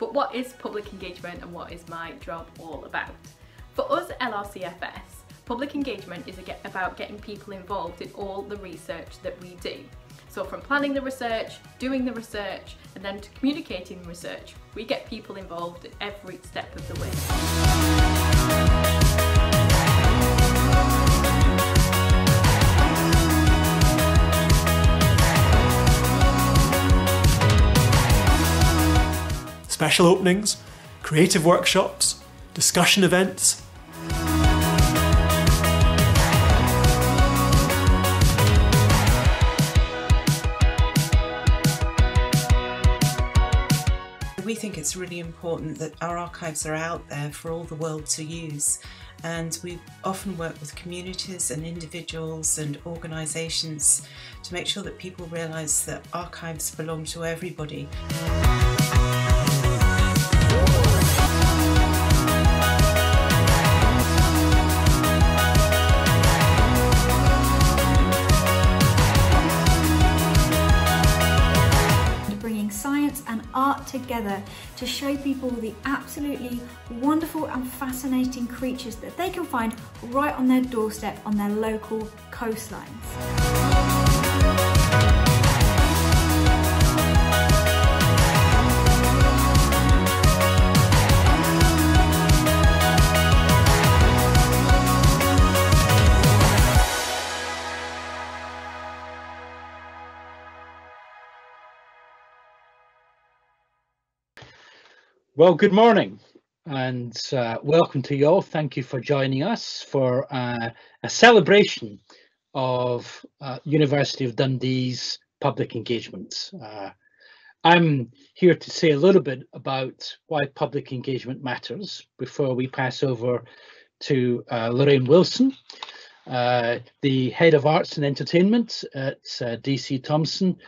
But what is public engagement and what is my job all about? For us at LRCFS, public engagement is about getting people involved in all the research that we do. So from planning the research, doing the research, and then to communicating the research, we get people involved at every step of the way. Special openings, creative workshops, discussion events. We think it's really important that our archives are out there for all the world to use, and we often work with communities and individuals and organisations to make sure that people realise that archives belong to everybody. And art together to show people the absolutely wonderful and fascinating creatures that they can find right on their doorstep on their local coastlines. Well, good morning and welcome to you all. Thank you for joining us for a celebration of University of Dundee's public engagement. I'm here to say a little bit about why public engagement matters before we pass over to Lorraine Wilson, the Head of Arts and Entertainment at DC Thomson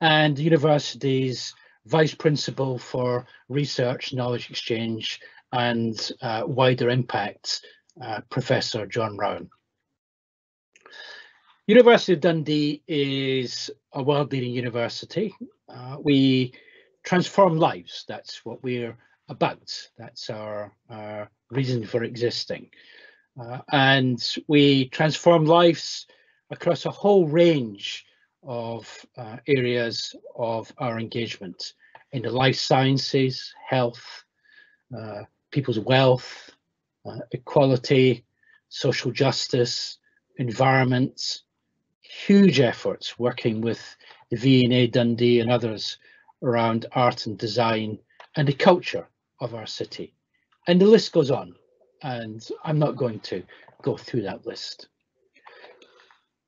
and the University's Vice Principal for Research, Knowledge Exchange and Wider Impact, Professor John Rowan. University of Dundee is a world-leading university. We transform lives. That's what we're about. That's our reason for existing. And we transform lives across a whole range of areas of our engagement in the life sciences, health, people's wealth, equality, social justice, environment. Huge efforts working with the V&A Dundee and others around art and design and the culture of our city. And the list goes on, and I'm not going to go through that list.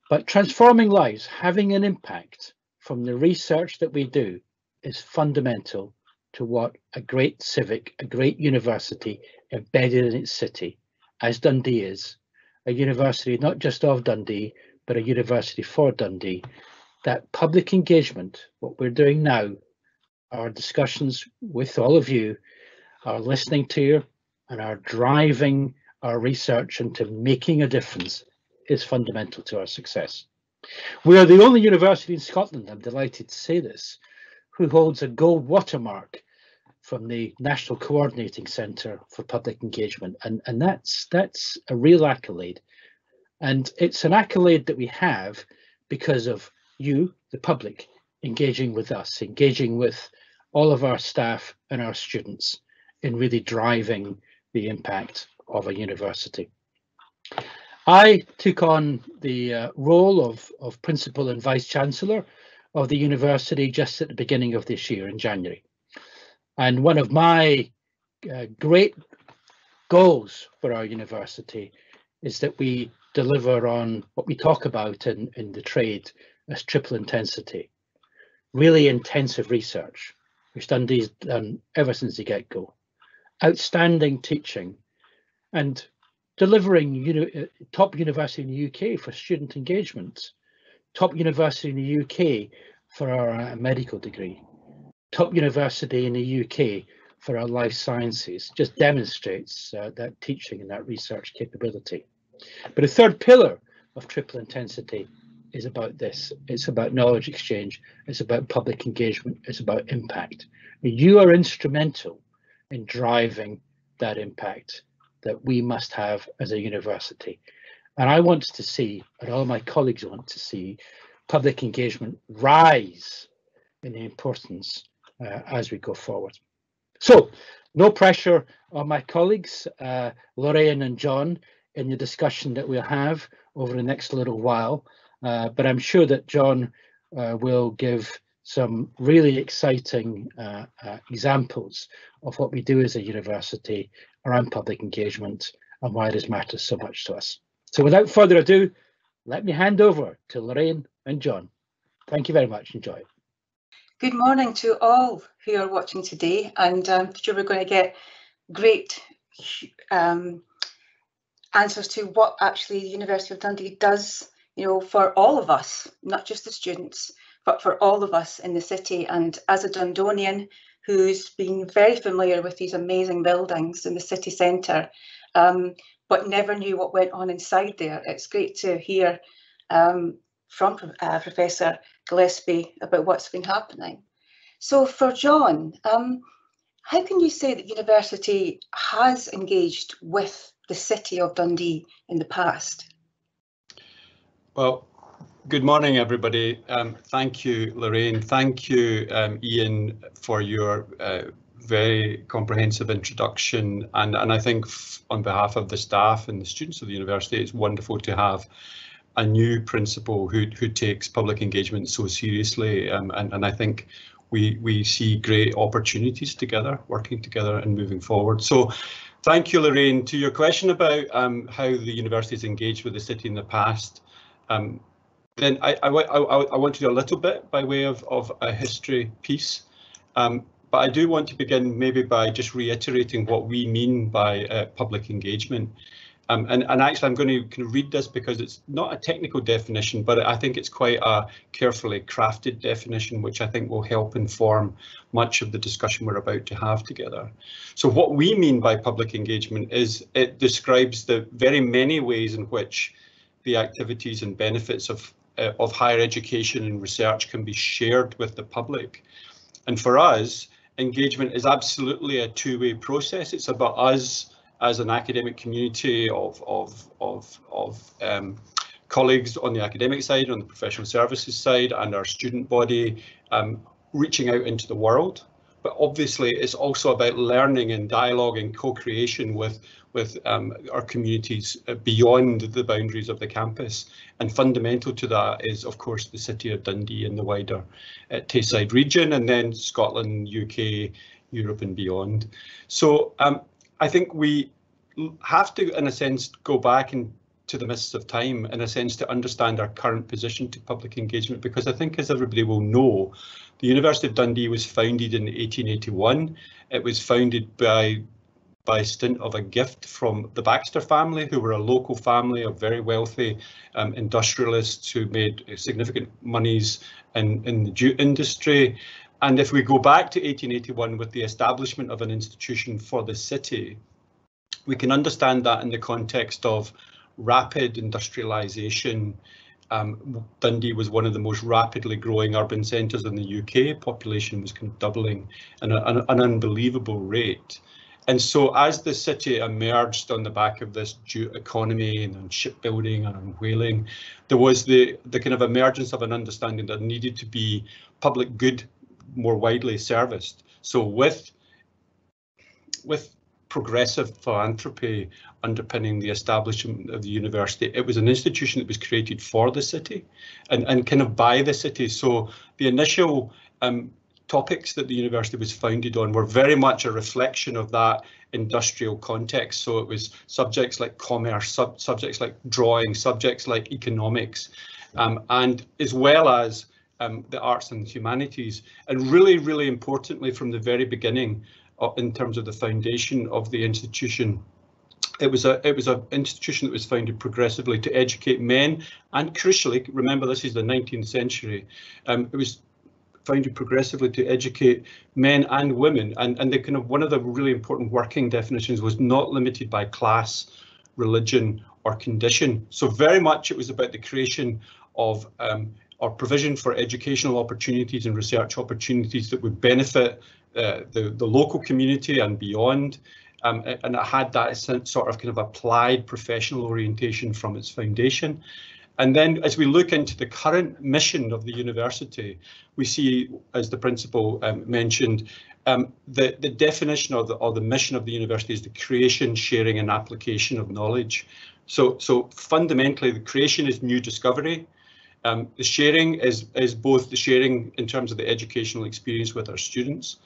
But transforming lives, having an impact from the research that we do is fundamental to what a great civic, a great university embedded in its city, as Dundee is, a university not just of Dundee, but a university for Dundee. That public engagement, what we're doing now, our discussions with all of you, our listening to you, and our driving our research into making a difference is fundamental to our success. We are the only university in Scotland, I'm delighted to say this, who holds a gold watermark from the National Coordinating Centre for Public Engagement. And that's a real accolade. And it's an accolade that we have because of you, the public, engaging with us, engaging with all of our staff and our students in really driving the impact of a university. I took on the role of Principal and Vice Chancellor of the university just at the beginning of this year in January. And one of my great goals for our university is that we deliver on what we talk about in the trade as triple intensity, really intensive research, which Dundee's done ever since the get-go, outstanding teaching, and delivering top university in the UK for student engagement, top university in the UK for our medical degree, top university in the UK for our life sciences. Just demonstrates that teaching and that research capability. But a third pillar of triple intensity is about this. It's about knowledge exchange. It's about public engagement. It's about impact. You are instrumental in driving that impact that we must have as a university. And I want to see, and all my colleagues want to see, public engagement rise in the importance as we go forward. So, no pressure on my colleagues, Lorraine and John, in the discussion that we'll have over the next little while, but I'm sure that John will give some really exciting examples of what we do as a university around public engagement and why this matters so much to us. So without further ado, let me hand over to Lorraine and John. Thank you very much. Enjoy. Good morning to all who are watching today, and I'm sure we're going to get great answers to what actually the University of Dundee does, you know, for all of us, not just the students, but for all of us in the city. And as a Dundonian who's been very familiar with these amazing buildings in the city centre, but never knew what went on inside there, it's great to hear from Professor Gillespie about what's been happening. So for John, how can you say that university has engaged with the city of Dundee in the past? Well, good morning, everybody. Thank you, Lorraine. Thank you, Ian, for your very comprehensive introduction. And I think on behalf of the staff and the students of the university, it's wonderful to have a new principal who takes public engagement so seriously. And I think we see great opportunities together, working together and moving forward. So thank you, Lorraine. To your question about how the university has engaged with the city in the past, then I want to do a little bit by way of a history piece. But I do want to begin maybe by just reiterating what we mean by public engagement. And actually, I'm going to kind of read this because it's not a technical definition, but I think it's quite a carefully crafted definition, which I think will help inform much of the discussion we're about to have together. So what we mean by public engagement is it describes the very many ways in which the activities and benefits of higher education and research can be shared with the public. And for us, engagement is absolutely a two-way process. It's about us as an academic community of colleagues on the academic side, on the professional services side, and our student body reaching out into the world. But obviously, it's also about learning and dialogue and co-creation with our communities beyond the boundaries of the campus. And fundamental to that is, of course, the city of Dundee and the wider Tayside region, and then Scotland, UK, Europe and beyond. So I think we have to, in a sense, go back into the mists of time, in a sense, to understand our current position to public engagement, because I think, as everybody will know, the University of Dundee was founded in 1881. It was founded by stint of a gift from the Baxter family, who were a local family of very wealthy industrialists who made significant monies in the jute industry. And if we go back to 1881 with the establishment of an institution for the city, we can understand that in the context of rapid industrialisation. Dundee was one of the most rapidly growing urban centres in the UK. Population was kind of doubling at an unbelievable rate. And so as the city emerged on the back of this jute economy and on shipbuilding and on whaling, there was the kind of emergence of an understanding that needed to be public good more widely serviced. So with progressive philanthropy underpinning the establishment of the university, it was an institution that was created for the city and kind of by the city. So the initial topics that the university was founded on were very much a reflection of that industrial context. So it was subjects like commerce, subjects like drawing, subjects like economics, and as well as the arts and humanities. And really, really importantly, from the very beginning, in terms of the foundation of the institution, it was an institution that was founded progressively to educate men, and crucially, remember this is the 19th century, it was founded progressively to educate men and women, and the kind of one of the really important working definitions was not limited by class, religion or condition. So very much it was about the creation of or provision for educational opportunities and research opportunities that would benefit the local community and beyond. And it had that sort of kind of applied professional orientation from its foundation. And then as we look into the current mission of the university, we see, as the principal mentioned, the definition of the mission of the university is the creation, sharing and application of knowledge. So fundamentally, the creation is new discovery. The sharing is both the sharing in terms of the educational experience with our students,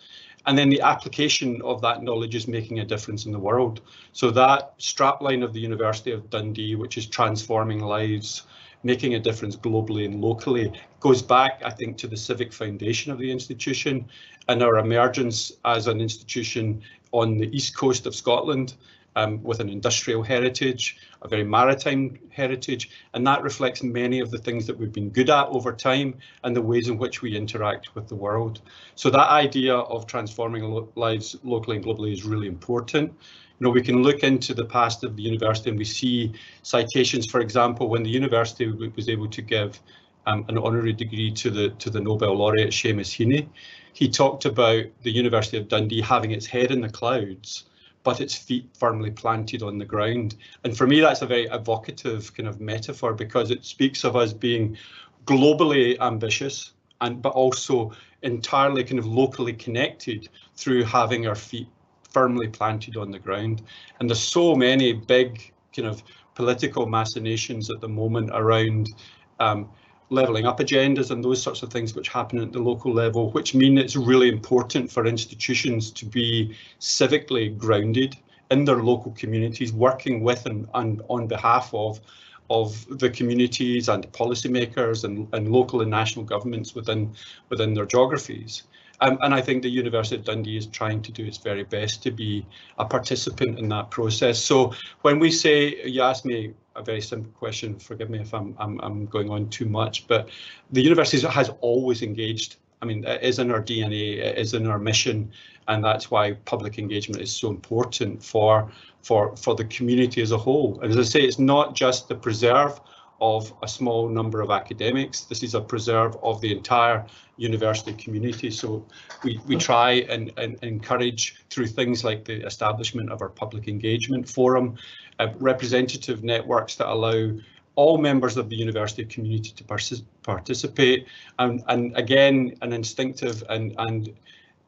and then the application of that knowledge is making a difference in the world. So that strapline of the University of Dundee, which is transforming lives, making a difference globally and locally, goes back, I think, to the civic foundation of the institution and our emergence as an institution on the east coast of Scotland, with an industrial heritage, a very maritime heritage, and that reflects many of the things that we've been good at over time and the ways in which we interact with the world. So that idea of transforming lives locally and globally is really important. You know, we can look into the past of the university and we see citations, for example, when the university was able to give an honorary degree to the Nobel laureate Seamus Heaney. He talked about the University of Dundee having its head in the clouds, but its feet firmly planted on the ground. And for me, that's a very evocative kind of metaphor, because it speaks of us being globally ambitious, but also entirely kind of locally connected through having our feet firmly planted on the ground. And there's so many big kind of political machinations at the moment around levelling up agendas and those sorts of things which happen at the local level, which mean it's really important for institutions to be civically grounded in their local communities, working with and on behalf of the communities and policymakers and local and national governments within their geographies. And I think the University of Dundee is trying to do its very best to be a participant in that process. So when we say, you asked me a very simple question, forgive me if I'm going on too much, but the university has always engaged. I mean, it is in our DNA, it is in our mission, and that's why public engagement is so important for the community as a whole. And as I say, it's not just the preserve of a small number of academics. This is a preserve of the entire university community. So we try and encourage, through things like the establishment of our public engagement forum, representative networks that allow all members of the university community to participate. And again, an instinctive and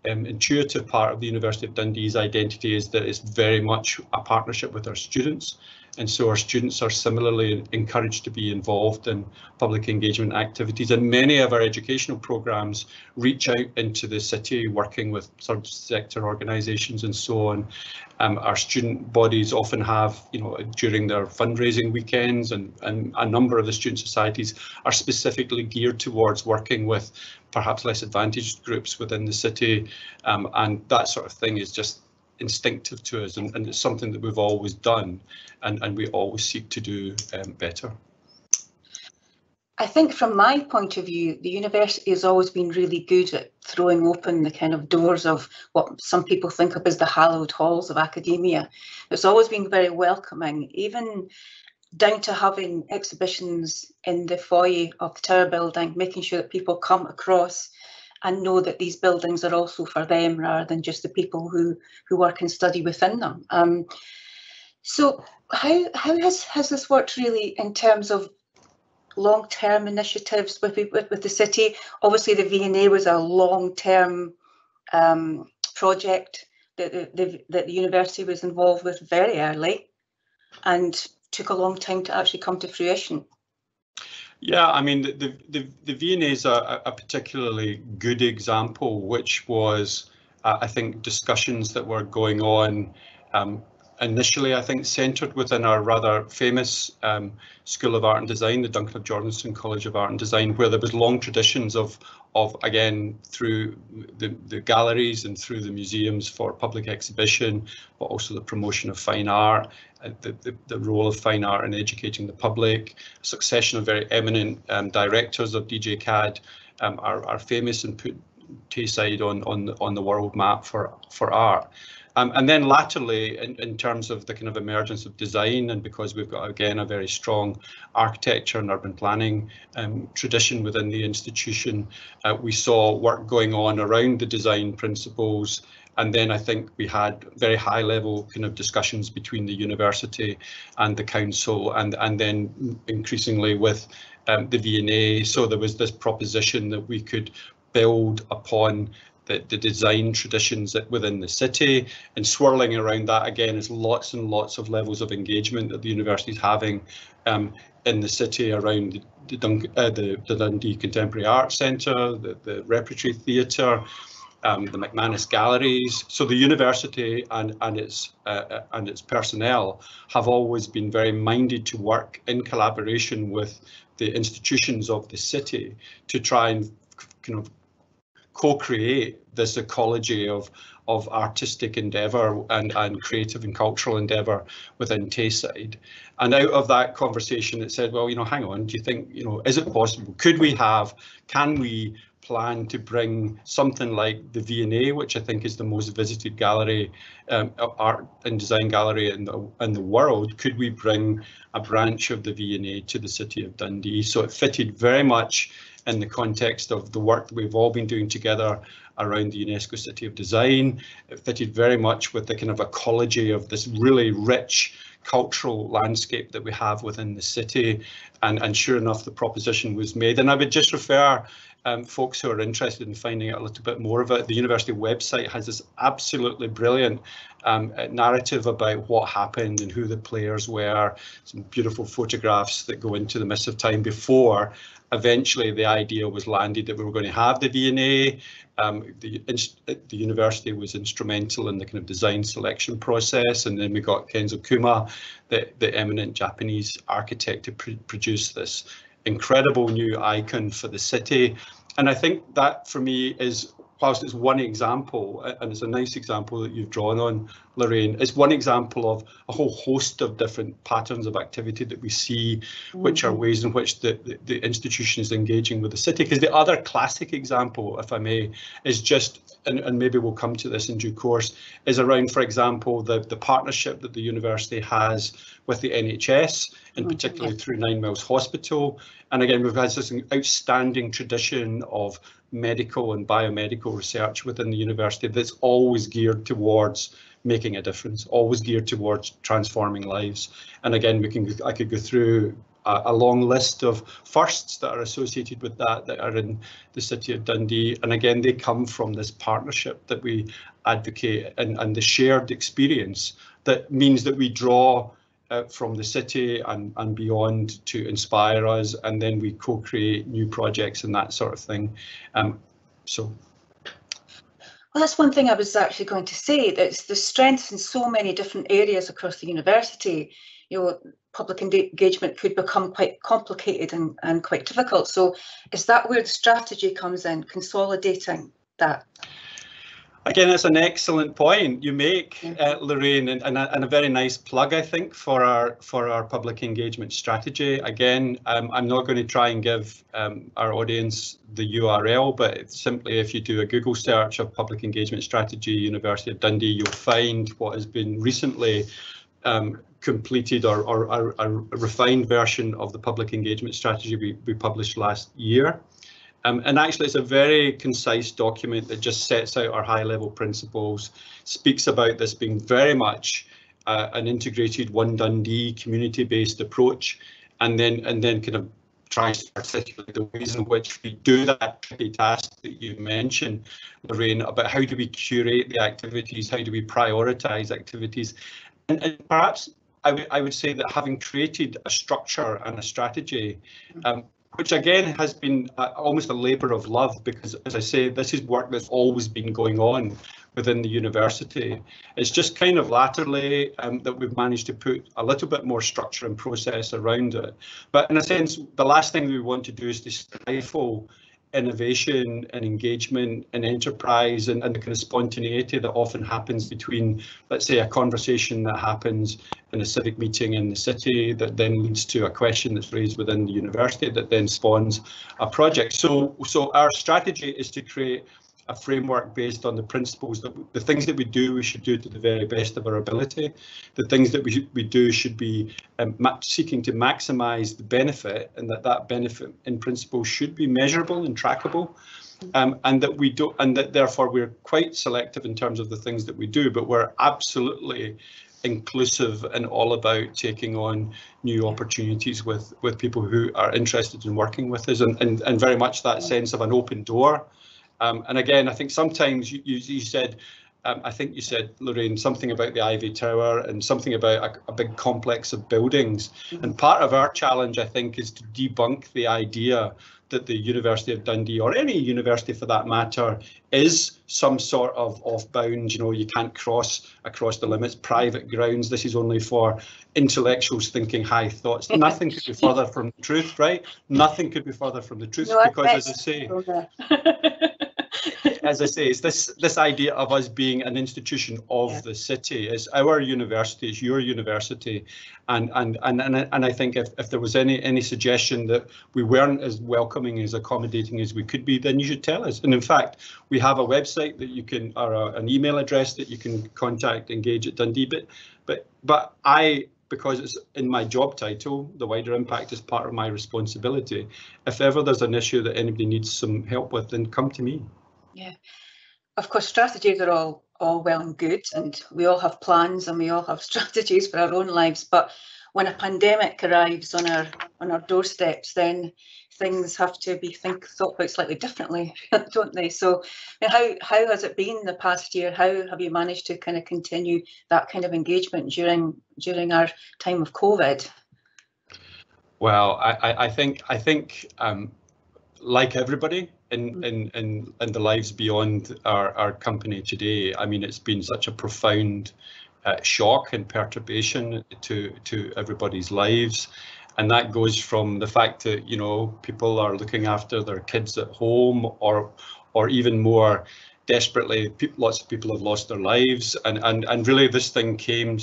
intuitive part of the University of Dundee's identity is that it's very much a partnership with our students. And so our students are similarly encouraged to be involved in public engagement activities, and many of our educational programmes reach out into the city, working with sector organisations and so on. Our student bodies often have, you know, during their fundraising weekends, and a number of the student societies are specifically geared towards working with perhaps less advantaged groups within the city, and that sort of thing is just instinctive to us, and it's something that we've always done, and we always seek to do better. I think from my point of view, the university has always been really good at throwing open the kind of doors of what some people think of as the hallowed halls of academia. It's always been very welcoming, even down to having exhibitions in the foyer of the Tower building, making sure that people come across and know that these buildings are also for them rather than just the people who work and study within them. So how has this worked really in terms of long-term initiatives with the city? Obviously the V&A was a long-term project that the university was involved with very early and took a long time to actually come to fruition. Yeah, I mean, the V&A is a particularly good example, which was, I think, discussions that were going on initially, I think, centred within our rather famous School of Art and Design, the Duncan of Jordanstone College of Art and Design, where there was long traditions of again, through the galleries and through the museums for public exhibition, but also the promotion of fine art, the role of fine art in educating the public, a succession of very eminent directors of DJCAD are famous and put Tayside on the world map for art. And then latterly, in terms of the kind of emergence of design, and because we've got, again, a very strong architecture and urban planning tradition within the institution, we saw work going on around the design principles. And then I think we had very high level kind of discussions between the university and the council, and then increasingly with the V&A. So there was this proposition that we could build upon the design traditions within the city, and swirling around that again is lots and lots of levels of engagement that the university is having in the city around the Dundee Contemporary Arts Centre, the Repertory Theatre, the McManus Galleries. So the university and its personnel have always been very minded to work in collaboration with the institutions of the city to try and kind of co-create this ecology of artistic endeavour and creative and cultural endeavour within Tayside. And out of that conversation, it said, well, hang on, do you think, is it possible? Can we plan to bring something like the V&A, which I think is the most visited gallery, art and design gallery in the world? Could we bring a branch of the V&A to the city of Dundee? So it fitted very much in the context of the work that we've all been doing together around the UNESCO City of Design. It fitted very much with the kind of ecology of this really rich cultural landscape that we have within the city. And sure enough, the proposition was made. And I would just refer folks who are interested in finding out a little bit more of it. The university website has this absolutely brilliant narrative about what happened and who the players were. Some beautiful photographs that go into the mists of time before eventually the idea was landed that we were going to have the V&A. The university was instrumental in the kind of design selection process, and then we got Kenzo Kuma, the eminent Japanese architect, to produce this incredible new icon for the city. And I think that for me is, whilst it's one example, and it's a nice example that you've drawn on, Lorraine, it's one example of a whole host of different patterns of activity that we see, which are ways in which the institution is engaging with the city. Because the other classic example, if I may, is just, and maybe we'll come to this in due course, is around, for example, the partnership that the university has with the NHS, and particularly through 9 Mills Hospital. And again, we've had this outstanding tradition of medical and biomedical research within the university that's always geared towards making a difference, always geared towards transforming lives. And again, I could go through a long list of firsts that are associated with that are in the city of Dundee. And again, they come from this partnership that we advocate and the shared experience that means that we draw from the city and beyond to inspire us, and then we co-create new projects and that sort of thing. Well, that's one thing I was actually going to say, that the strengths in so many different areas across the university. Public engagement could become quite complicated and quite difficult. So is that where the strategy comes in, consolidating that? Again, that's an excellent point you make, Lorraine, and a very nice plug, I think, for our public engagement strategy. Again, I'm not going to try and give our audience the URL, but simply if you do a Google search of public engagement strategy, University of Dundee, you'll find what has been recently completed or a refined version of the public engagement strategy we published last year. And actually, it's a very concise document that just sets out our high-level principles, speaks about this being very much an integrated One Dundee community-based approach, and then kind of tries to articulate the ways in which we do that tricky task that you mentioned, Lorraine, about how do we curate the activities, how do we prioritise activities, and perhaps I would say that having created a structure and a strategy, which again has been almost a labour of love, because, as I say, this is work that's always been going on within the university. It's just kind of latterly that we've managed to put a little bit more structure and process around it. But in a sense, the last thing we want to do is to stifle innovation and engagement and enterprise and the kind of spontaneity that often happens between, let's say, a conversation that happens in a civic meeting in the city that then leads to a question that's raised within the university that then spawns a project. So our strategy is to create a framework based on the principles that the things that we do, we should do to the very best of our ability. The things that we do should be seeking to maximise the benefit, and that benefit in principle should be measurable and trackable. And that we don't, and that therefore we're quite selective in terms of the things that we do, but we're absolutely inclusive and all about taking on new opportunities with people who are interested in working with us, and very much that sense of an open door. And again, I think sometimes you said, I think you said, Lorraine, something about the Ivy Tower and something about a big complex of buildings. And part of our challenge, I think, is to debunk the idea that the University of Dundee, or any university for that matter, is some sort of off-bound, you know, you can't cross across the limits, private grounds, this is only for intellectuals thinking high thoughts. Nothing could be further from the truth, right? Nothing could be further from the truth, because as I say, it's this idea of us being an institution of the city. It's our university, it's your university, and I think if there was any suggestion that we weren't as welcoming, as accommodating as we could be, then you should tell us. And in fact, we have a website that you can, or an email address that you can contact Engage@Dundee. But I, because it's in my job title, the wider impact is part of my responsibility. If ever there's an issue that anybody needs some help with, then come to me. Yeah, of course, strategies are all well and good, and we all have plans and we all have strategies for our own lives. But when a pandemic arrives on our doorsteps, then things have to be thought about slightly differently, don't they? So, how has it been the past year? How have you managed to kind of continue that kind of engagement during our time of COVID? Well, I think like everybody in the lives beyond our company today, I mean, it's been such a profound shock and perturbation to everybody's lives. And that goes from the fact that, you know, people are looking after their kids at home, or even more desperately, lots of people have lost their lives. And really this thing came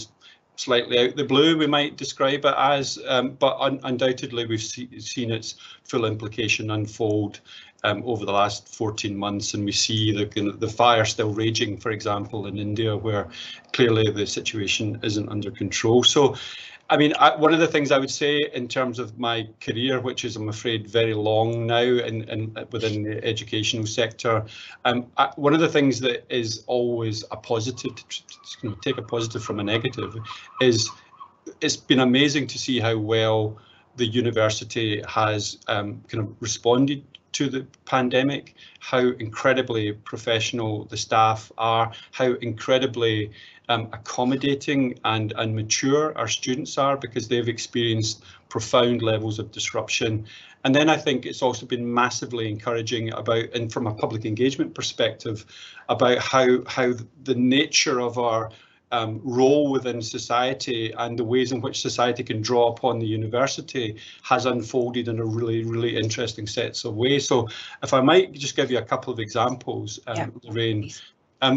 slightly out the blue, we might describe it as, but undoubtedly we've seen its full implication unfold over the last 14 months, and we see the fire still raging, for example, in India, where clearly the situation isn't under control. So, I mean, one of the things I would say in terms of my career, which is, I'm afraid, very long now within the educational sector, one of the things that is always a positive, to take a positive from a negative, is it's been amazing to see how well the university has kind of responded to the pandemic, how incredibly professional the staff are, how incredibly accommodating and mature our students are, because they've experienced profound levels of disruption. And then I think it's also been massively encouraging about, and from a public engagement perspective, about how the nature of our role within society and the ways in which society can draw upon the university has unfolded in a really, really interesting sets of ways. So if I might just give you a couple of examples, Lorraine.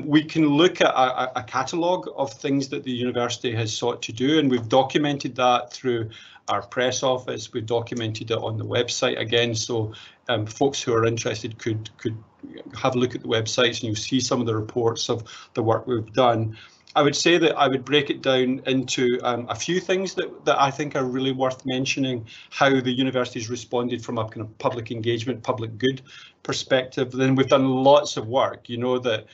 We can look at a catalogue of things that the university has sought to do, and we've documented that through our press office. We've documented it on the website again, so folks who are interested could have a look at the websites, and you'll see some of the reports of the work we've done. I would say that I would break it down into a few things that I think are really worth mentioning, how the university's responded from a kind of public engagement, public good perspective. Then we've done lots of work, you know, that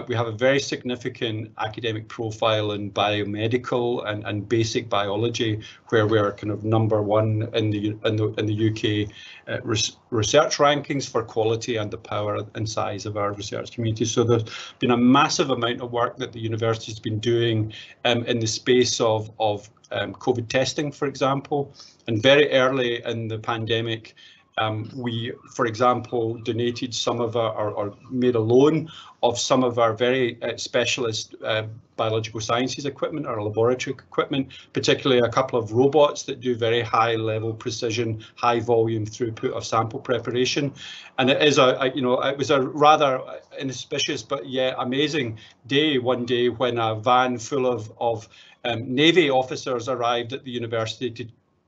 we have a very significant academic profile in biomedical and basic biology, where we're kind of #1 in the UK research rankings for quality and the power and size of our research community. So there's been a massive amount of work that the university has been doing in the space of COVID testing, for example. And very early in the pandemic, we, for example, donated some of our, or made a loan of some of our very specialist biological sciences equipment, our laboratory equipment, particularly a couple of robots that do very high level precision, high volume throughput of sample preparation. And it is it was a rather inauspicious but yet amazing day one day when a van full of Navy officers arrived at the university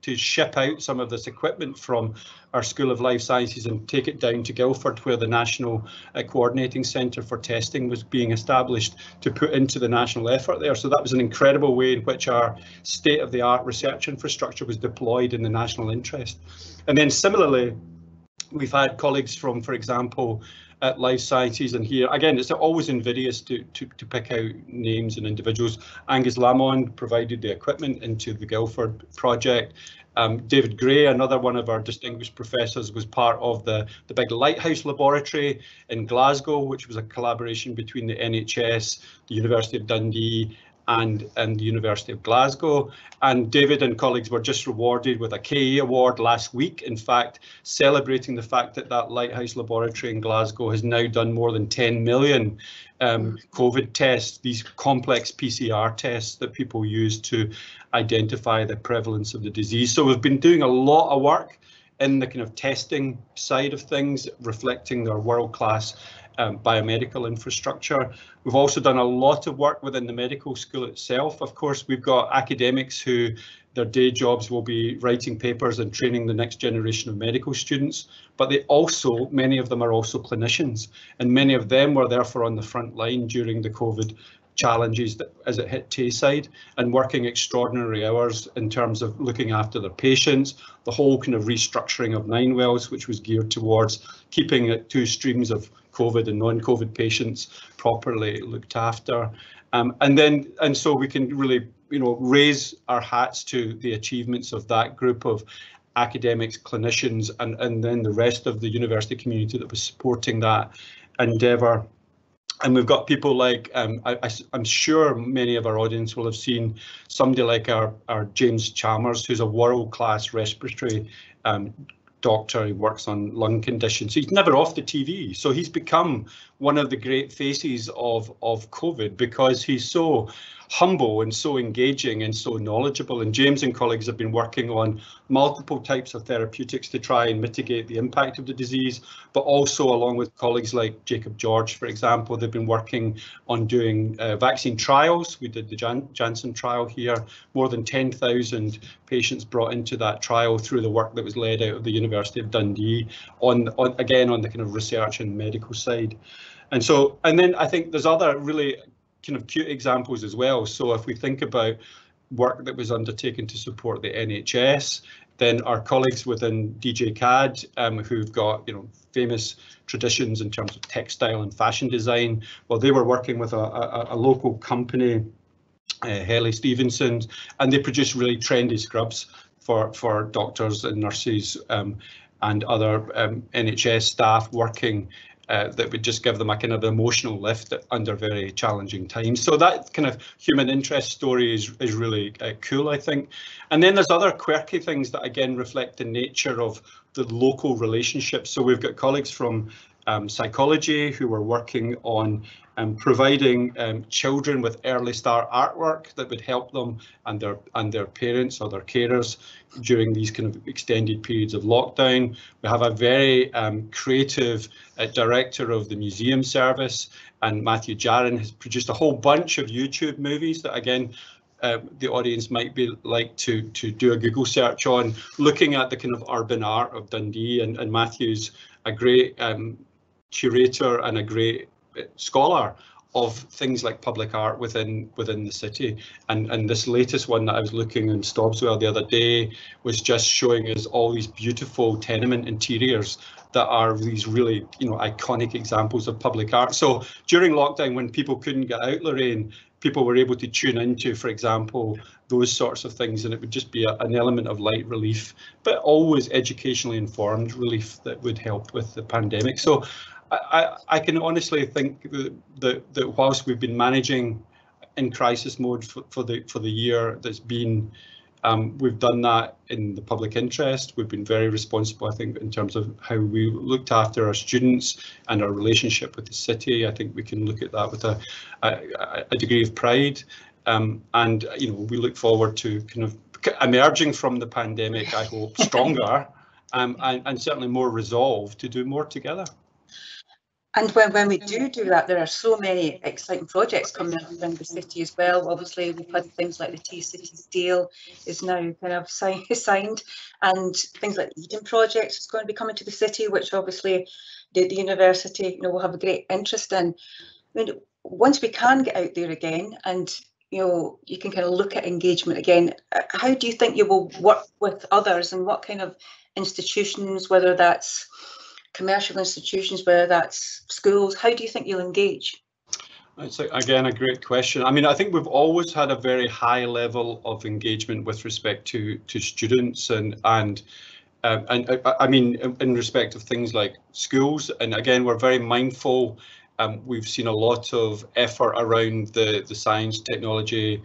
to ship out some of this equipment from our School of Life Sciences and take it down to Guildford, where the National Coordinating Centre for Testing was being established, to put into the national effort there. So that was an incredible way in which our state-of-the-art research infrastructure was deployed in the national interest. And then similarly, we've had colleagues from, for example, at Life Sciences, and here again it's always invidious to pick out names and individuals. Angus Lamond provided the equipment into the Guildford project. David Gray, another one of our distinguished professors, was part of the big Lighthouse laboratory in Glasgow, which was a collaboration between the NHS, the University of Dundee and the University of Glasgow. And David and colleagues were just rewarded with a KE award last week, in fact, celebrating the fact that that Lighthouse laboratory in Glasgow has now done more than 10 million COVID tests, these complex PCR tests that people use to identify the prevalence of the disease. So we've been doing a lot of work in the kind of testing side of things, reflecting their world-class biomedical infrastructure. We've also done a lot of work within the medical school itself. Of course, we've got academics who their day jobs will be writing papers and training the next generation of medical students, but they also, many of them are also clinicians, and many of them were therefore on the front line during the COVID challenges as it hit Tayside, and working extraordinary hours in terms of looking after their patients, the whole kind of restructuring of Ninewells, which was geared towards keeping two streams of COVID and non-COVID patients properly looked after. And so we can really, raise our hats to the achievements of that group of academics, clinicians, and then the rest of the university community that was supporting that endeavour. And we've got people like, I'm sure many of our audience will have seen somebody like our James Chalmers, who's a world-class respiratory doctor. He works on lung conditions. He's never off the TV. So he's become one of the great faces of COVID because he's so humble and so engaging and so knowledgeable. And James and colleagues have been working on multiple types of therapeutics to try and mitigate the impact of the disease, but also along with colleagues like Jacob George, for example, they've been working on doing vaccine trials. We did the Janssen trial here, more than 10,000 patients brought into that trial through the work that was led out of the University of Dundee again on the kind of research and medical side. And then I think there's other really kind of cute examples as well. So if we think about work that was undertaken to support the NHS, then our colleagues within DJCAD, who've got famous traditions in terms of textile and fashion design, well, they were working with a local company, Helly Stevenson, and they produced really trendy scrubs for doctors and nurses and other NHS staff working that would just give them a kind of emotional lift under very challenging times. So that kind of human interest story is really cool, I think. And then there's other quirky things that again reflect the nature of the local relationships. So we've got colleagues from psychology who were working on providing children with early start artwork that would help them and their parents or their carers during these kind of extended periods of lockdown. We have a very creative director of the museum service, and Matthew Jarron has produced a whole bunch of YouTube movies that again the audience might be like to do a Google search on, looking at the kind of urban art of Dundee, and Matthew's a great curator and a great scholar of things like public art within the city, and this latest one that I was looking in Stobswell the other day was just showing us all these beautiful tenement interiors that are these really iconic examples of public art. So during lockdown, when people couldn't get out, Lorraine, people were able to tune into, for example, those sorts of things, and it would just be an element of light relief, but always educationally informed relief that would help with the pandemic. So I can honestly think that whilst we've been managing in crisis mode for the year that's been, we've done that in the public interest. We've been very responsible, I think, in terms of how we looked after our students and our relationship with the city. I think we can look at that with a degree of pride, and we look forward to kind of emerging from the pandemic, I hope, stronger and certainly more resolved to do more together. And when we do that, there are so many exciting projects coming up around the city as well. Obviously, we've had things like the T-Cities deal is now kind of signed, and things like the Eden project is going to be coming to the city, which obviously the university, will have a great interest in. I mean, once we can get out there again and you can kind of look at engagement again, how do you think you will work with others, and what kind of institutions, whether that's commercial institutions, whether that's schools, how do you think you'll engage? It's again a great question. I mean, I think we've always had a very high level of engagement with respect to students and I mean in respect of things like schools, and again we're very mindful. We've seen a lot of effort around the science, technology,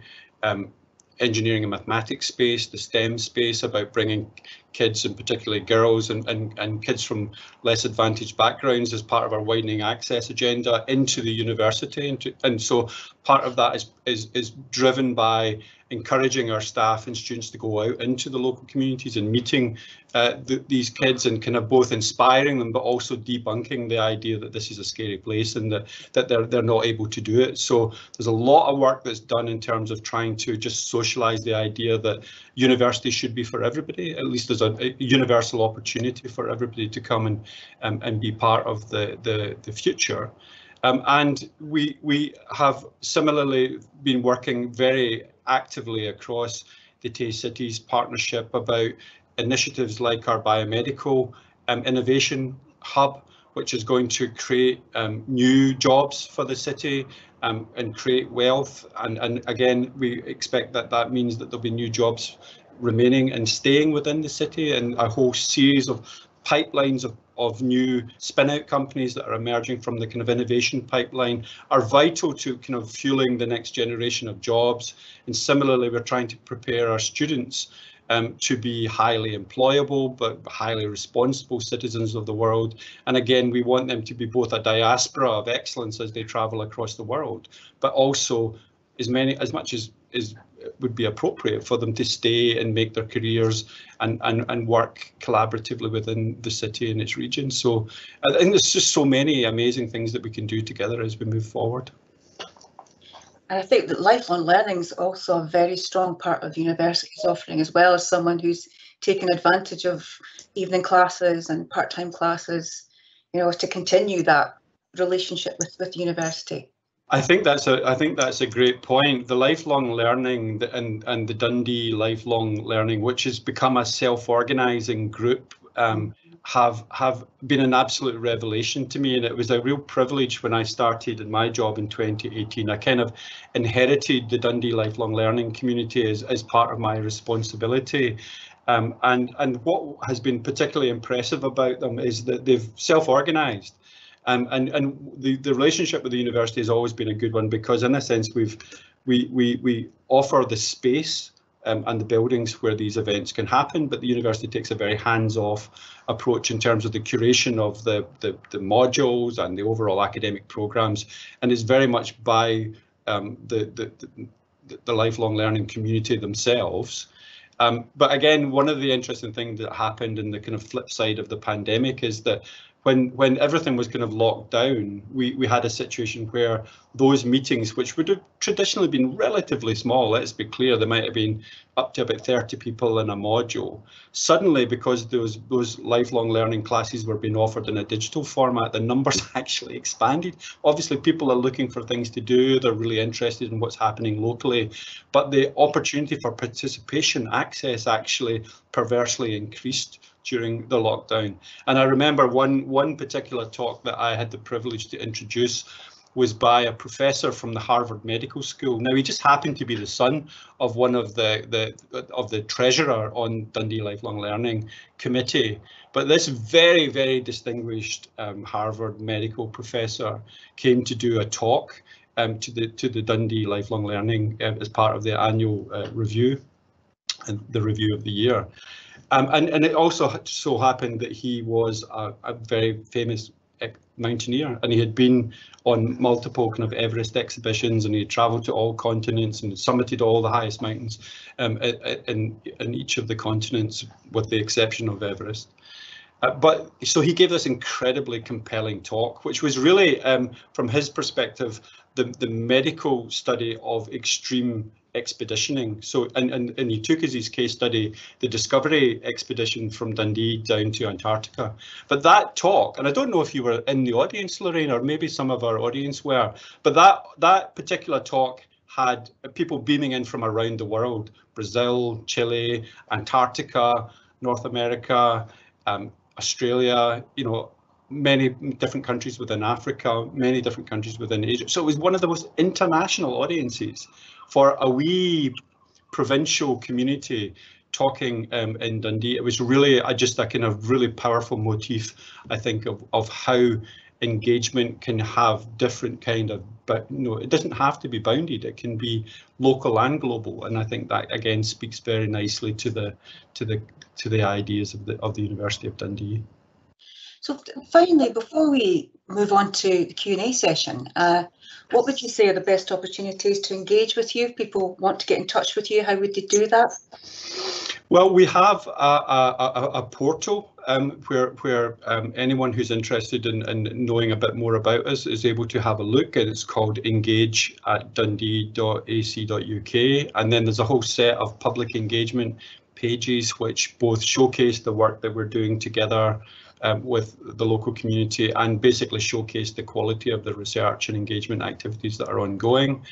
engineering and mathematics space, the STEM space, about bringing kids, and particularly girls and kids from less advantaged backgrounds, as part of our widening access agenda into the university. And so part of that is driven by encouraging our staff and students to go out into the local communities and meeting these kids, and kind of both inspiring them but also debunking the idea that this is a scary place and that they're not able to do it. So there's a lot of work that's done in terms of trying to just socialise the idea that university should be for everybody. At least there's a universal opportunity for everybody to come and be part of the future. And we have similarly been working very actively across the Tay-Cities partnership about initiatives like our biomedical innovation hub, which is going to create new jobs for the city and create wealth. And again, we expect that means that there'll be new jobs remaining and staying within the city, and a whole series of pipelines of new spin-out companies that are emerging from the kind of innovation pipeline are vital to kind of fueling the next generation of jobs. And similarly, we're trying to prepare our students to be highly employable but highly responsible citizens of the world. And again, we want them to be both a diaspora of excellence as they travel across the world, but also as much as would be appropriate for them to stay and make their careers and work collaboratively within the city and its region. So I think there's just so many amazing things that we can do together as we move forward. And I think that lifelong learning is also a very strong part of the university's offering, as well, as someone who's taken advantage of evening classes and part-time classes, to continue that relationship with the university. I think that's a great point. The lifelong learning and the Dundee lifelong learning, which has become a self-organising group, have been an absolute revelation to me, and it was a real privilege when I started in my job in 2018. I kind of inherited the Dundee lifelong learning community as part of my responsibility. And what has been particularly impressive about them is that they've self-organised. And the relationship with the university has always been a good one, because in a sense we offer the space and the buildings where these events can happen, but the university takes a very hands-off approach in terms of the curation of the modules and the overall academic programs, and is very much by the lifelong learning community themselves. But again, one of the interesting things that happened in the kind of flip side of the pandemic is that when everything was kind of locked down, we had a situation where those meetings, which would have traditionally been relatively small, let's be clear, there might have been up to about 30 people in a module. Suddenly, because those lifelong learning classes were being offered in a digital format, the numbers actually expanded. Obviously, people are looking for things to do, they're really interested in what's happening locally, but the opportunity for participation access actually perversely increased during the lockdown. And I remember one particular talk that I had the privilege to introduce was by a professor from the Harvard Medical School. Now, he just happened to be the son of one of the treasurer on Dundee Lifelong Learning Committee. But this very, very distinguished Harvard medical professor came to do a talk to the Dundee Lifelong Learning as part of the annual review, and the review of the year. And it also so happened that he was a very famous mountaineer, and he had been on multiple kind of Everest exhibitions, and he had travelled to all continents and summited all the highest mountains in each of the continents, with the exception of Everest. But so he gave this incredibly compelling talk, which was really, from his perspective, the medical study of extreme expeditioning. So, and he took as his case study the Discovery expedition from Dundee down to Antarctica. But that talk, and I don't know if you were in the audience, Lorraine, or maybe some of our audience were, but that particular talk had people beaming in from around the world: Brazil, Chile, Antarctica, North America, Australia, you know, many different countries within Africa, many different countries within Asia. So it was one of the most international audiences for a wee provincial community talking in Dundee. It was really just a kind of really powerful motif, I think, of how engagement can have different kind of, but no, it doesn't have to be bounded. It can be local and global, and I think that again speaks very nicely to the ideas of the University of Dundee. So finally, before we move on to the Q&A session, what would you say are the best opportunities to engage with you? If people want to get in touch with you, how would they do that? Well, we have a portal where anyone who's interested in knowing a bit more about us is able to have a look, and it's called engage@dundee.ac.uk. And then there's a whole set of public engagement pages which both showcase the work that we're doing together with the local community and basically showcase the quality of the research and engagement activities that are ongoing.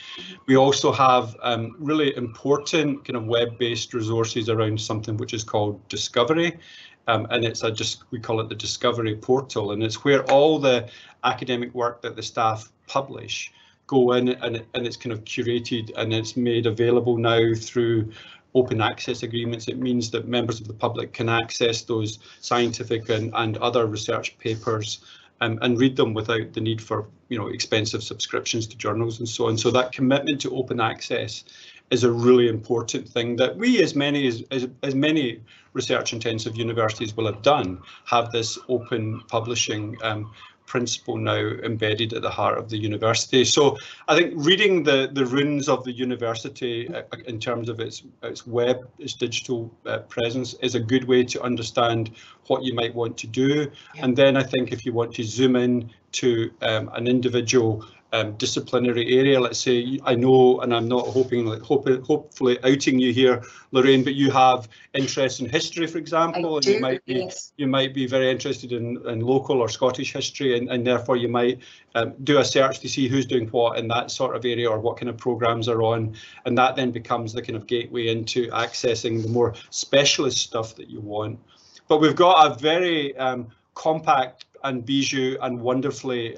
We also have really important kind of web-based resources around something which is called Discovery, and it's we call it the Discovery portal, and it's where all the academic work that the staff publish go in, and it's kind of curated and it's made available now through open access agreements. It means that members of the public can access those scientific and other research papers and read them without the need for, you know, expensive subscriptions to journals and so on. So that commitment to open access is a really important thing that we, as many research intensive universities will have done, have this open publishing principle now embedded at the heart of the university. So I think reading the runes of the university in terms of its web, its digital presence is a good way to understand what you might want to do. Yeah. And then I think if you want to zoom in to an individual disciplinary area, let's say, I know, and I'm not hopefully outing you here, Lorraine, but you have interest in history, for example, and you might be very interested in local or Scottish history, and therefore you might do a search to see who's doing what in that sort of area or what kind of programs are on, and that then becomes the kind of gateway into accessing the more specialist stuff that you want. But we've got a very compact and bijou and wonderfully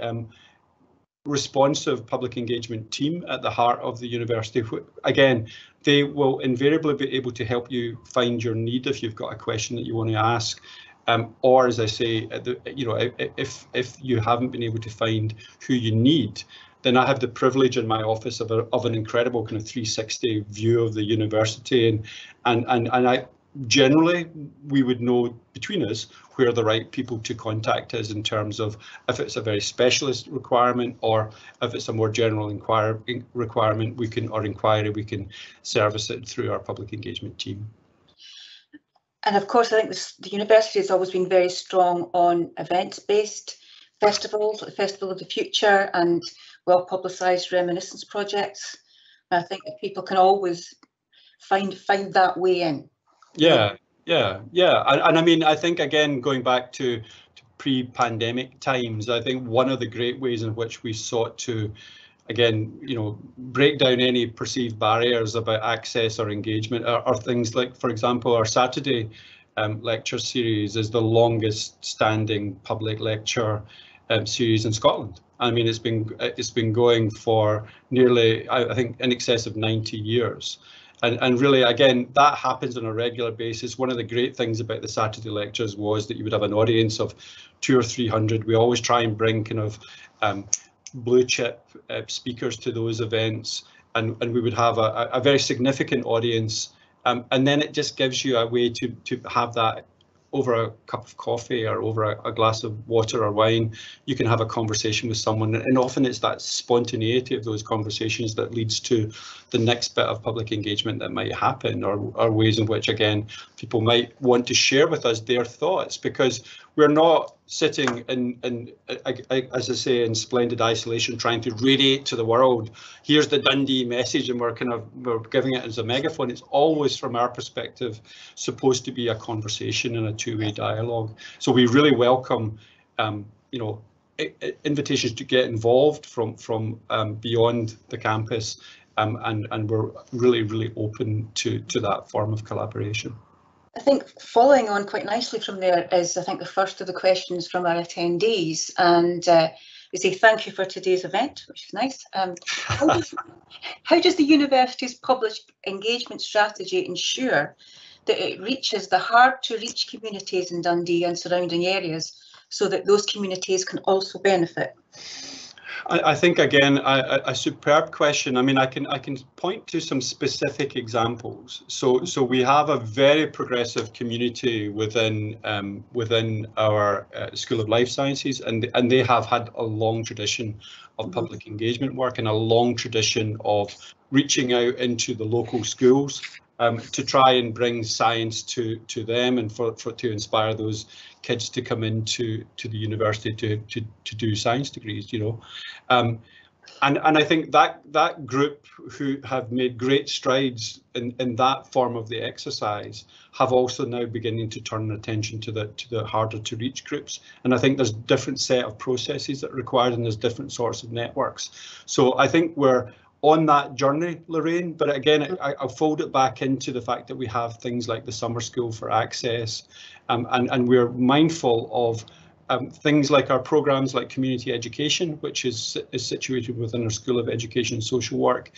responsive public engagement team at the heart of the university. Again, they will invariably be able to help you find your need if you've got a question that you want to ask, or as I say, you know, if you haven't been able to find who you need, then I have the privilege in my office of an incredible kind of 360 view of the university, and I generally we would know between us where the right people to contact is in terms of if it's a very specialist requirement or if it's a more general requirement, we can service it through our public engagement team. And of course, I think the university has always been very strong on events-based festivals, like the Festival of the Future and well-publicised reminiscence projects. And I think that people can always find that way in. Yeah. And I mean, I think, again, going back to pre-pandemic times, I think one of the great ways in which we sought to, again, you know, break down any perceived barriers about access or engagement are things like, for example, our Saturday lecture series is the longest standing public lecture series in Scotland. I mean, it's been going for nearly, I think, in excess of 90 years. And really, again, that happens on a regular basis. One of the great things about the Saturday lectures was that you would have an audience of 200 or 300. We always try and bring kind of blue chip speakers to those events, and we would have a very significant audience. And then it just gives you a way to have that over a cup of coffee or over a glass of water or wine, you can have a conversation with someone, and often it's that spontaneity of those conversations that leads to the next bit of public engagement that might happen, or ways in which, again, people might want to share with us their thoughts, because we're not sitting in, as I say, in splendid isolation, trying to radiate to the world, here's the Dundee message, and we're giving it as a megaphone. It's always, from our perspective, supposed to be a conversation and a two-way dialogue. So we really welcome, you know, invitations to get involved from beyond the campus, and we're really open to that form of collaboration. I think following on quite nicely from there is, I think, the first of the questions from our attendees, and they say thank you for today's event, which is nice. How does the university's public engagement strategy ensure that it reaches the hard to reach communities in Dundee and surrounding areas, so that those communities can also benefit? I think, again, a superb question. I mean, I can point to some specific examples. So we have a very progressive community within our School of Life Sciences, and they have had a long tradition of public engagement work and a long tradition of reaching out into the local schools to try and bring science to them, and to inspire those kids to come into the university to do science degrees, you know. And I think that group, who have made great strides in that form of the exercise, have also now beginning to turn attention to the harder to reach groups. And I think there's a different set of processes that are required, and there's different sorts of networks. So I think we're on that journey, Lorraine, but again, I'll fold it back into the fact that we have things like the Summer School for Access, and we're mindful of things like our programs like community education, which is situated within our School of Education and Social Work.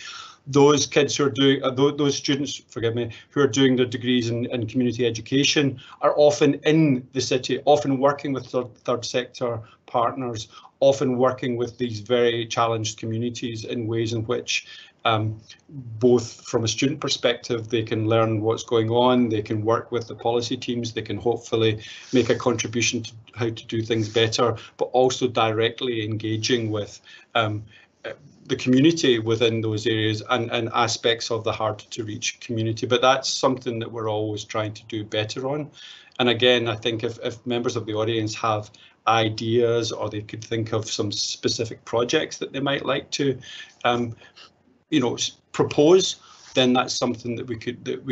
Those kids who are doing, those students, forgive me, who are doing their degrees in community education are often in the city, often working with third sector partners, often working with these very challenged communities in ways in which both from a student perspective, they can learn what's going on, they can work with the policy teams, they can hopefully make a contribution to how to do things better, but also directly engaging with the community within those areas and aspects of the hard to reach community. But that's something that we're always trying to do better on. And again, I think if members of the audience have ideas, or they could think of some specific projects that they might like to you know, propose, then that's something that we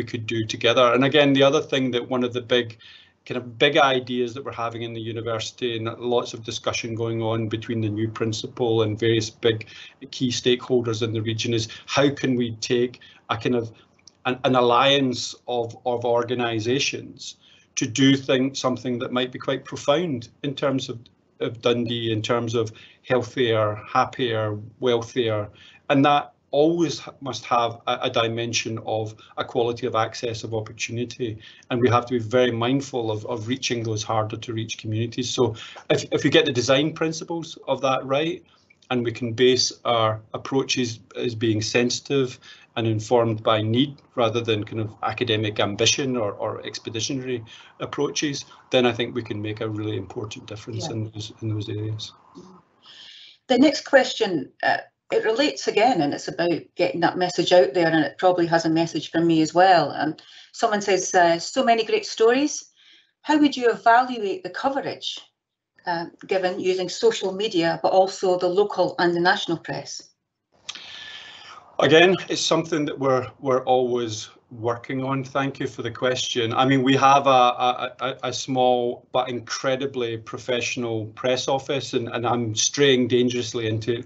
could do together. And again, the other thing, that one of the big ideas that we're having in the university, and lots of discussion going on between the new principal and various big key stakeholders in the region, is how can we take a kind of an alliance of organisations to do something that might be quite profound in terms of Dundee, in terms of healthier, happier, wealthier, and that always must have a dimension of equality of access, of opportunity, and we have to be very mindful of reaching those harder to reach communities. So if we get the design principles of that right, and we can base our approaches as being sensitive and informed by need rather than kind of academic ambition or expeditionary approaches, then I think we can make a really important difference in those areas. The next question, it relates again, and it's about getting that message out there, and it probably has a message from me as well. And someone says, so many great stories. How would you evaluate the coverage given using social media, but also the local and the national press? Again, it's something that we're always working on. Thank you for the question. I mean, we have a small but incredibly professional press office, and I'm straying dangerously into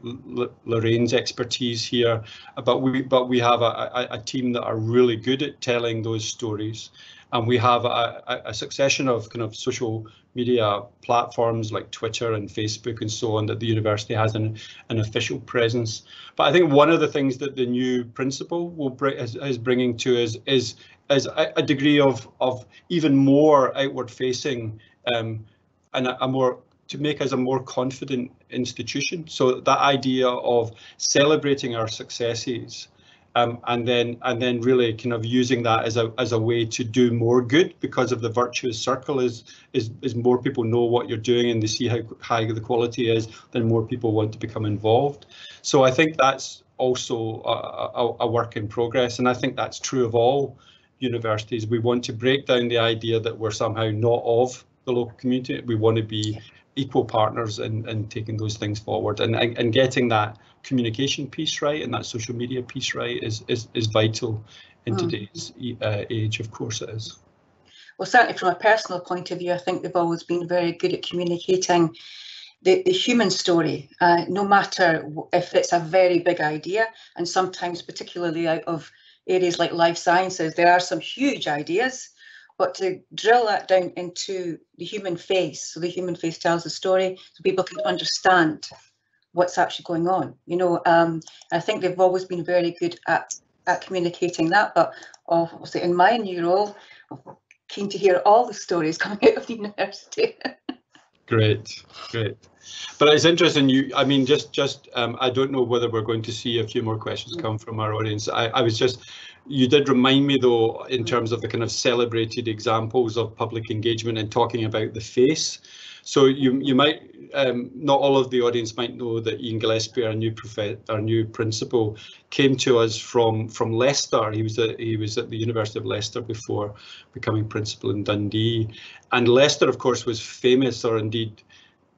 Lorraine's expertise here, but we have a team that are really good at telling those stories. And we have a succession of kind of social media platforms like Twitter and Facebook and so on that the university has an official presence. But I think one of the things that the new principal is bringing to us is a degree of even more outward facing and to make us a more confident institution. So that idea of celebrating our successes and then really kind of using that as a way to do more good, because of the virtuous circle is more people know what you're doing and they see how high the quality is, then more people want to become involved. So I think that's also a work in progress, and I think that's true of all universities. We want to break down the idea that we're somehow not of the local community. We want to be equal partners in taking those things forward, and getting that communication piece right and that social media piece right is vital in today's age. Of course it is. Well, certainly from a personal point of view, I think they've always been very good at communicating the human story, no matter if it's a very big idea, and sometimes particularly out of areas like life sciences, there are some huge ideas, but to drill that down into the human face, so the human face tells the story, so people can understand what's actually going on. You know, I think they've always been very good at communicating that, but obviously in my new role, I'm keen to hear all the stories coming out of the university. Great. But it's interesting, I mean, I don't know whether we're going to see a few more questions come from our audience. You did remind me though, in terms of the kind of celebrated examples of public engagement and talking about the face. So you might, not all of the audience might know that Ian Gillespie, our new principal, came to us from Leicester. He was at the University of Leicester before becoming principal in Dundee. And Leicester, of course, was famous, or indeed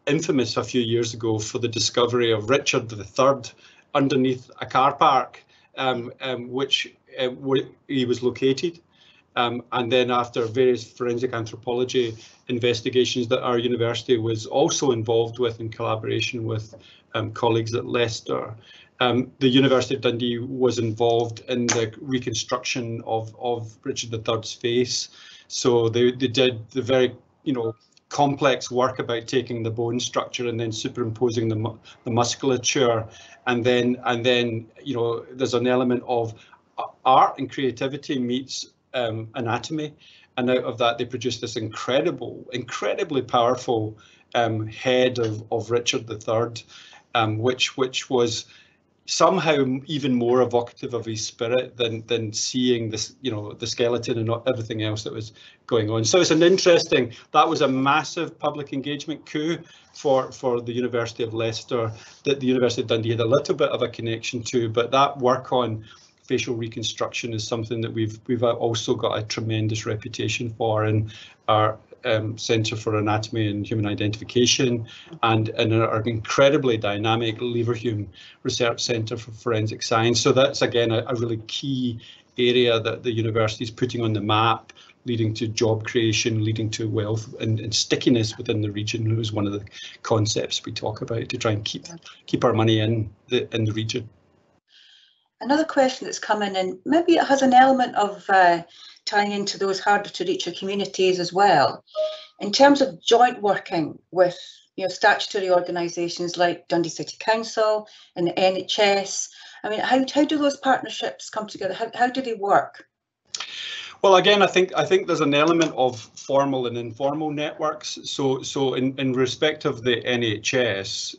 infamous a few years ago, for the discovery of Richard III underneath a car park, which he was located. And then after various forensic anthropology investigations that our university was also involved with in collaboration with colleagues at Leicester, the University of Dundee was involved in the reconstruction of Richard III's face. So they did the very, complex work about taking the bone structure and then superimposing the musculature, and then there's an element of art and creativity meets anatomy, and out of that they produced this incredibly powerful head of Richard III, which was somehow even more evocative of his spirit than seeing this, the skeleton and everything else that was going on. So that was a massive public engagement coup for the University of Leicester that the University of Dundee had a little bit of a connection to, but that work on facial reconstruction is something that we've also got a tremendous reputation for in our Centre for Anatomy and Human Identification, and our incredibly dynamic Leverhulme Research Centre for Forensic Science. So that's again a really key area that the university is putting on the map, leading to job creation, leading to wealth and stickiness within the region. It was one of the concepts we talk about to try and keep our money in the region. Another question that's come in, and maybe it has an element of tying into those harder to reach communities as well. In terms of joint working with statutory organisations like Dundee City Council and the NHS, I mean, how do those partnerships come together? How do they work? Well, again, I think there's an element of formal and informal networks. So in respect of the NHS,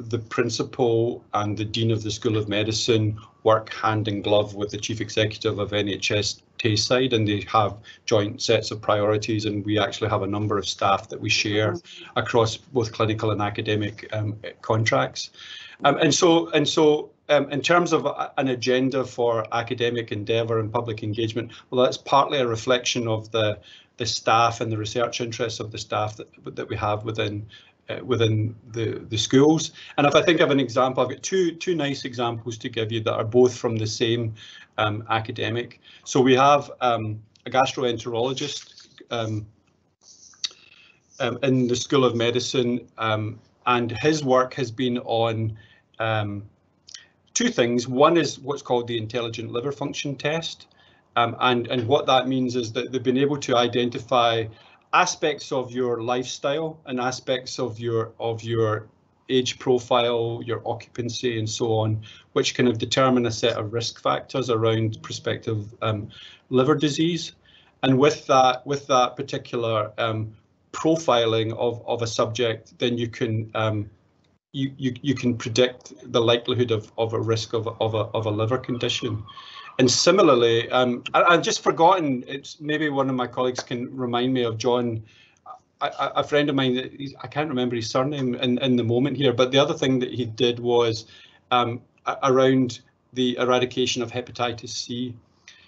the principal and the dean of the School of Medicine work hand in glove with the chief executive of NHS Tayside, and they have joint sets of priorities, and we actually have a number of staff that we share across both clinical and academic contracts. And so in terms of an agenda for academic endeavour and public engagement, well, that's partly a reflection of the staff and the research interests of the staff that we have within the schools. And if I think of an example, I've got two nice examples to give you that are both from the same academic. So we have a gastroenterologist in the School of Medicine, and his work has been on two things. One is what's called the intelligent liver function test, and what that means is that they've been able to identify aspects of your lifestyle and aspects of your age profile, your occupancy, and so on, which kind of determine a set of risk factors around prospective liver disease. And with that particular profiling of a subject, then you can you can predict the likelihood of a risk of a liver condition. And similarly, I've just forgotten, it's maybe one of my colleagues can remind me of John, a friend of mine, I can't remember his surname in the moment here, but the other thing that he did was around the eradication of hepatitis C.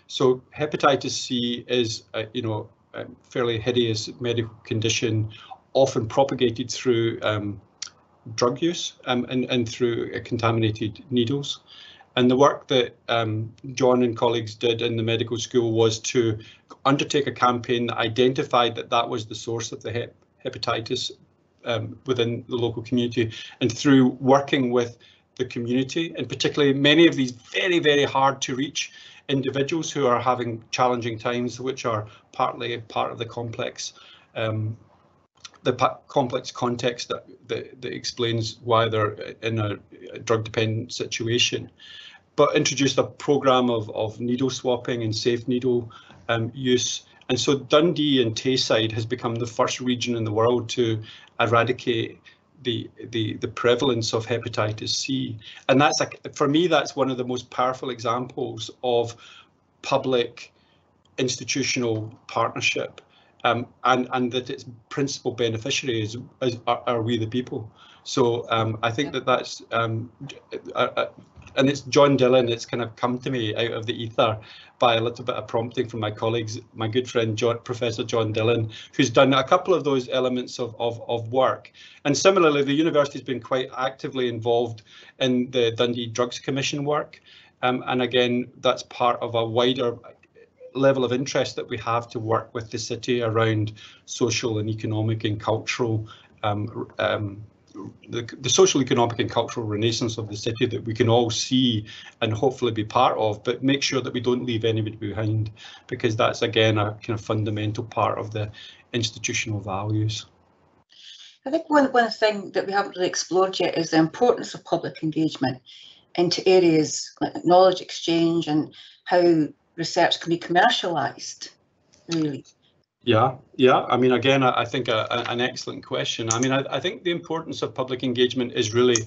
So hepatitis C is, you know, a fairly hideous medical condition, often propagated through drug use and through contaminated needles. And the work that John and colleagues did in the medical school was to undertake a campaign that identified that that was the source of the hepatitis within the local community. And through working with the community, and particularly many of these very, very hard to reach individuals who are having challenging times, which are partly part of the complex context that explains why they're in a drug-dependent situation, but introduced a program of needle swapping and safe needle use. And so Dundee and Tayside has become the first region in the world to eradicate the prevalence of hepatitis C. And that's, for me, that's one of the most powerful examples of public institutional partnership. And that its principal beneficiaries are we the people. So I think that's and it's John Dillon. It's kind of come to me out of the ether by a little bit of prompting from my colleagues, my good friend Professor John Dillon, who's done a couple of those elements of work. And similarly, the university's been quite actively involved in the Dundee Drugs Commission work. And again, that's part of a wider level of interest that we have to work with the city around social and economic and cultural the social, economic and cultural renaissance of the city that we can all see and hopefully be part of, but make sure that we don't leave anybody behind, because that's again a kind of fundamental part of the institutional values. I think one thing that we haven't really explored yet is the importance of public engagement into areas like knowledge exchange and how research can be commercialised, really. Yeah. I mean, again, I think an excellent question. I mean, I think the importance of public engagement is really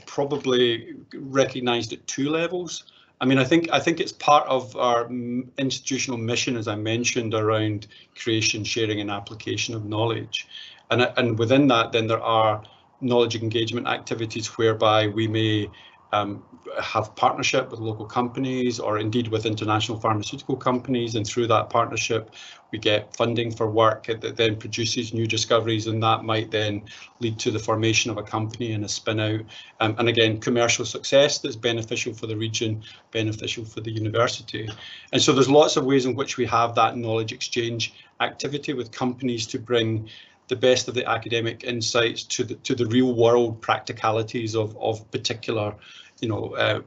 probably recognised at two levels. I mean, I think it's part of our institutional mission, as I mentioned, around creation, sharing and application of knowledge. And within that, then there are knowledge engagement activities whereby we may have partnership with local companies or indeed with international pharmaceutical companies, and through that partnership we get funding for work that then produces new discoveries, and that might then lead to the formation of a company and a spin out, and again commercial success that's beneficial for the region, beneficial for the university. And so there's lots of ways in which we have that knowledge exchange activity with companies to bring the best of the academic insights to the real world practicalities of particular, you know,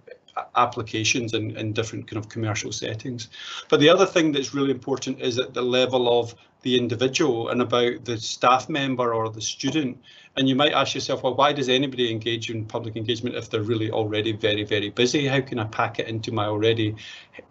applications in different kind of commercial settings. But the other thing that's really important is at the level of the individual and about the staff member or the student. And you might ask yourself, well, why does anybody engage in public engagement if they're really already very, very busy? How can I pack it into my already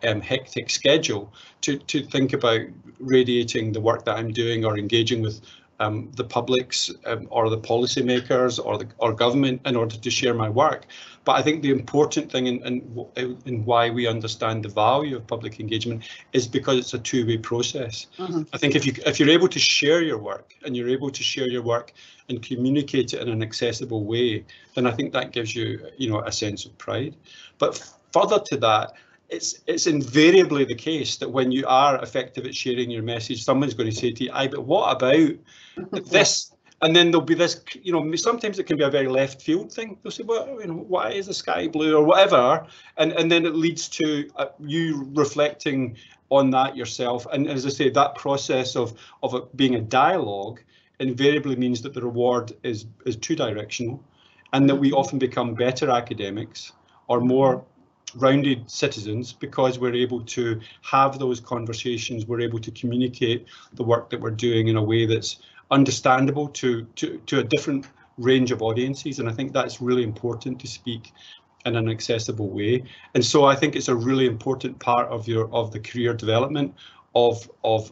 hectic schedule to think about radiating the work that I'm doing or engaging with the publics or the policymakers or government in order to share my work? But I think the important thing in why we understand the value of public engagement is because it's a two-way process. I think if you're able to share your work and you're able to share your work and communicate it in an accessible way, then I think that gives you, you know, a sense of pride. But further to that, it's invariably the case that when you are effective at sharing your message, someone's going to say to you, but what about this? And then there'll be this, you know, sometimes it can be a very left field thing. They'll say, well, you know, why is the sky blue or whatever? And then it leads to you reflecting on that yourself. And as I say, that process of it being a dialogue invariably means that the reward is two directional, and that we often become better academics or more rounded citizens because we're able to have those conversations, we're able to communicate the work that we're doing in a way that's understandable to a different range of audiences. And I think that's really important, to speak in an accessible way. And so I think it's a really important part of the career development of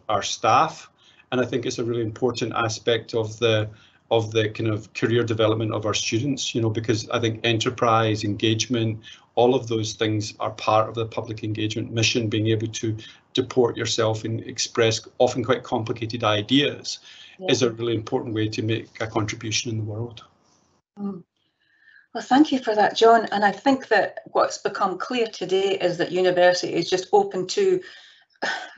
our staff. And I think it's a really important aspect of the kind of career development of our students, you know, because I think enterprise, engagement, all of those things are part of the public engagement mission, being able to deport yourself and express often quite complicated ideas is a really important way to make a contribution in the world. Well, thank you for that, John. And I think that what's become clear today is that university is just open to,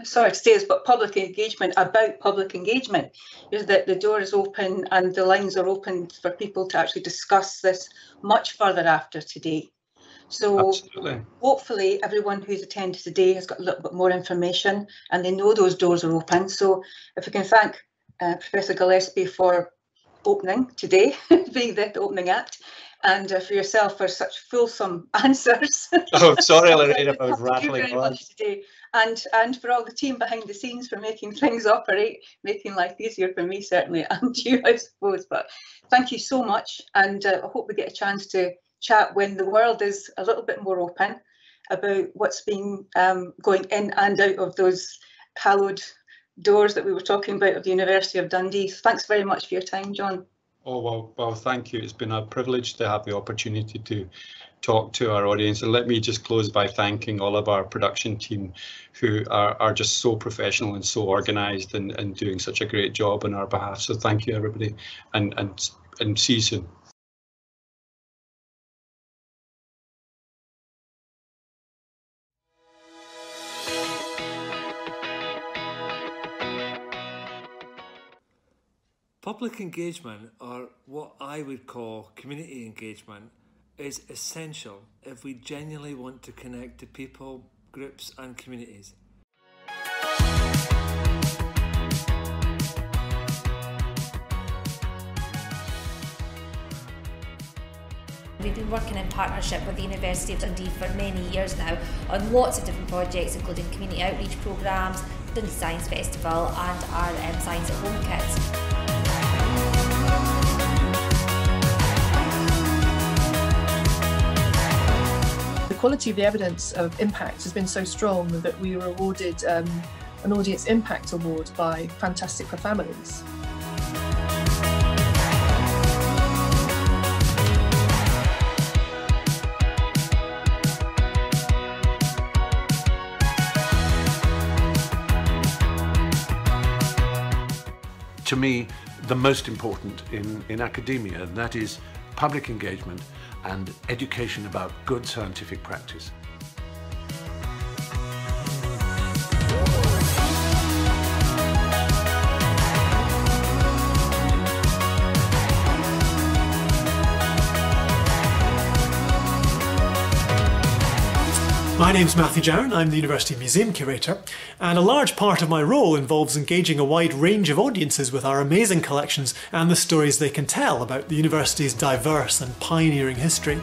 sorry to say this, but public engagement about public engagement. Is that the door is open and the lines are open for people to actually discuss this much further after today. So absolutely. Hopefully everyone who's attended today has got a little bit more information and they know those doors are open. So if we can thank Professor Gillespie for opening today, being the opening act, and for yourself for such fulsome answers. Oh, sorry, Lorraine, if I was rattling on. Thank you very much today. And for all the team behind the scenes for making things operate, making life easier for me, certainly, and you, I suppose. But thank you so much. And I hope we get a chance to chat when the world is a little bit more open about what's been going in and out of those hallowed doors that we were talking about of the University of Dundee. So thanks very much for your time, John. Oh, well, thank you. It's been a privilege to have the opportunity to talk to our audience. And let me just close by thanking all of our production team who are just so professional and so organised and doing such a great job on our behalf. So thank you, everybody, and see you soon. Public engagement, or what I would call community engagement, is essential if we genuinely want to connect to people, groups and communities. We've been working in partnership with the University of Dundee for many years now on lots of different projects, including community outreach programmes, Dundee Science Festival and our Science at Home kits. The quality of the evidence of impact has been so strong that we were awarded an Audience Impact Award by Fantastic for Families. To me, the most important in academia, and that is public engagement and education about good scientific practice. My name's Matthew Jarron, I'm the University Museum Curator, and a large part of my role involves engaging a wide range of audiences with our amazing collections and the stories they can tell about the University's diverse and pioneering history.